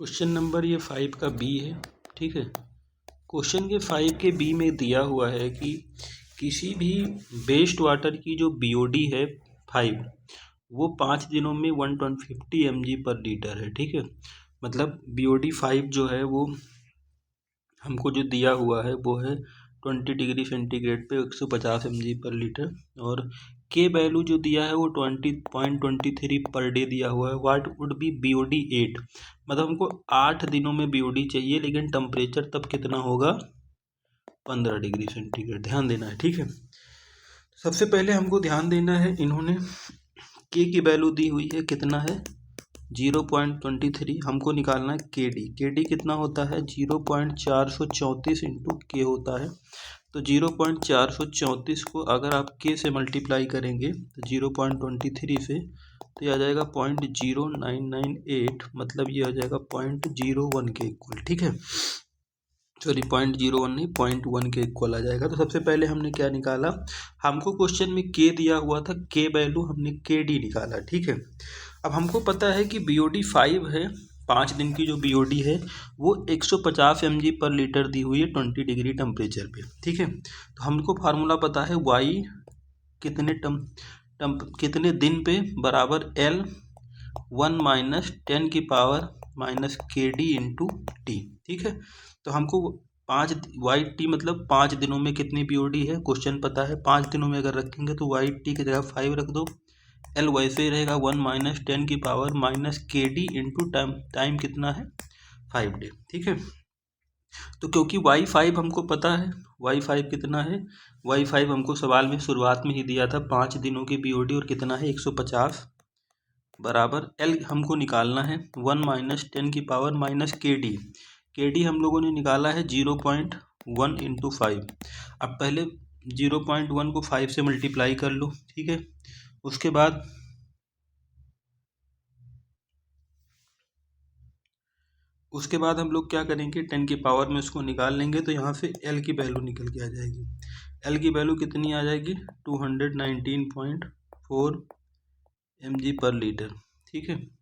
Question number ये 5 का B है। ठीक है, क्वेश्चन के 5 के बी में दिया हुआ है कि किसी भी वेस्ट वाटर की जो बीओडी है 5, वो 5 दिनों में 150 mg पर लीटर है। ठीक है, मतलब बीओडी 5 जो है वो हमको जो दिया हुआ है वो है 20 डिग्री सेंटीग्रेड पे 150 mg पर लीटर, और के वैल्यू जो दिया है वो 20.23 पर डे दिया हुआ है। व्हाट वुड बी बीओडी 8, मतलब हमको 8 दिनों में बीओडी चाहिए, लेकिन टेम्परेचर तब कितना होगा 15 डिग्री सेंटीग्रेड। ध्यान देना है। ठीक है, सबसे पहले हमको ध्यान देना है, इन्होंने के की वैल्यू दी हुई है, कितना है 0.23, हमको निकालना है के डी कितना होता है 0.434 इंटू के होता है। तो 0.434 को अगर आप के से मल्टीप्लाई करेंगे तो 0.23 से, तो ये आ जाएगा 0.0998, मतलब ये आ जाएगा 0.01 के इक्वल। ठीक है, सॉरी 0.01 नहीं 0.1 के इक्वल आ जाएगा। तो सबसे पहले हमने क्या निकाला, हमको क्वेश्चन में के दिया हुआ था, के वैल्यू हमने के डी निकाला। ठीक है, अब हमको पता है कि बीओडी 5 है, 5 दिन की जो बीओडी है वो 150 mg पर लीटर दी हुई है 20 डिग्री टेम्परेचर पे। ठीक है, तो हमको फार्मूला पता है वाई कितने दिन पे बराबर L 1 माइनस 10 की पावर माइनस के डी इंटू टी। ठीक है, तो हमको 5 वाई टी मतलब 5 दिनों में कितनी बीओडी है क्वेश्चन पता है। 5 दिनों में अगर रखेंगे तो वाई टी की जगह 5 रख दो, एल वैसे ही रहेगा 1 माइनस 10 की पावर माइनस के डी इंटू टाइम कितना है 5 डे। ठीक है, तो क्योंकि y5 हमको पता है, y5 कितना है, y5 हमको सवाल में शुरुआत में ही दिया था 5 दिनों की बीओडी और कितना है 150, बराबर एल हमको निकालना है 1 माइनस 10 की पावर माइनस के डी हम लोगों ने निकाला है 0.1 इंटू 5। अब पहले 0.1 को 5 से मल्टीप्लाई कर लो। ठीक है, उसके बाद हम लोग क्या करेंगे, 10 की पावर में उसको निकाल लेंगे, तो यहाँ से एल की वैल्यू निकल के आ जाएगी। एल की वैल्यू कितनी आ जाएगी 219.4 mg पर लीटर। ठीक है, तो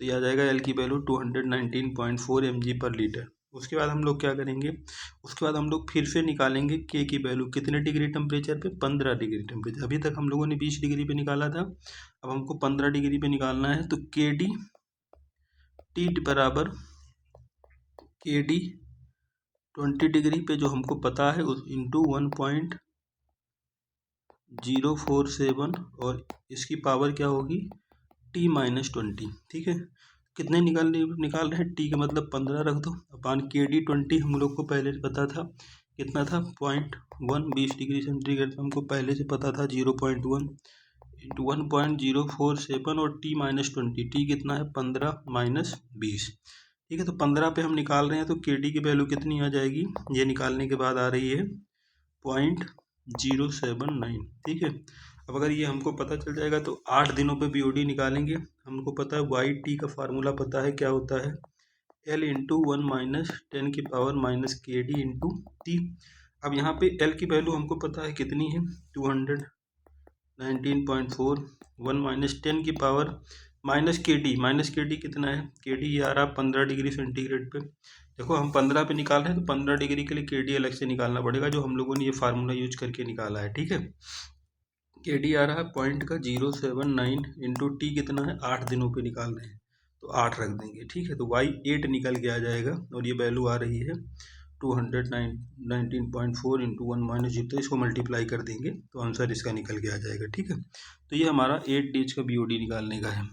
ये आ जाएगा एल की वैल्यू 219.4 mg पर लीटर। उसके बाद हम लोग क्या करेंगे, उसके बाद हम लोग फिर से निकालेंगे के की वैल्यू कितने डिग्री टेम्परेचर पे 15 डिग्री टेम्परेचर। अभी तक हम लोगों ने 20 डिग्री पे निकाला था, अब हमको 15 डिग्री पे निकालना है। तो के डी टी बराबर के डी 20 डिग्री पे जो हमको पता है उस इंटू 1.047 और इसकी पावर क्या होगी टी माइनस 20। ठीक है, कितने निकाल रहे हैं, टी का मतलब 15 रख दो, अपान के डी 20 हम लोग को पहले से पता था कितना था 0.1, 20 डिग्री सेंटीग्रेड हमको पहले से पता था 0.1 इंटू 1.047 और टी माइनस 20, टी कितना है 15 माइनस 20। ठीक है, तो 15 पे हम निकाल रहे हैं, तो के डी की वैल्यू कितनी आ जाएगी, ये निकालने के बाद आ रही है 0.079। ठीक है, अब अगर ये हमको पता चल जाएगा तो 8 दिनों पे बीओडी निकालेंगे। हमको पता है वाई टी का फार्मूला पता है, क्या होता है एल इंटू 1 माइनस 10 की पावर माइनस के डी इंटू टी। अब यहाँ पे एल की वैल्यू हमको पता है कितनी है 219.4, 1 माइनस 10 की पावर माइनस के डी कितना है, के डी ये आ रहा 15 डिग्री सेंटीग्रेड पे। देखो हम 15 पे निकाल रहे हैं, तो 15 डिग्री के लिए के डी अलग से निकालना पड़ेगा, जो हम लोगों ने ये फार्मूला यूज करके निकाला है। ठीक है, के डी आ रहा है पॉइंट का 079 इंटू टी कितना है 8 दिनों पे निकाल रहे हैं, तो 8 रख देंगे। ठीक है, तो वाई 8 निकल के आ जाएगा, और ये वैल्यू आ रही है 219.4 इंटू 1 माइनस जितना, इसको मल्टीप्लाई कर देंगे तो आंसर इसका निकल के आ जाएगा। ठीक है, तो ये हमारा 8 डेज का बीओडी निकालने का है।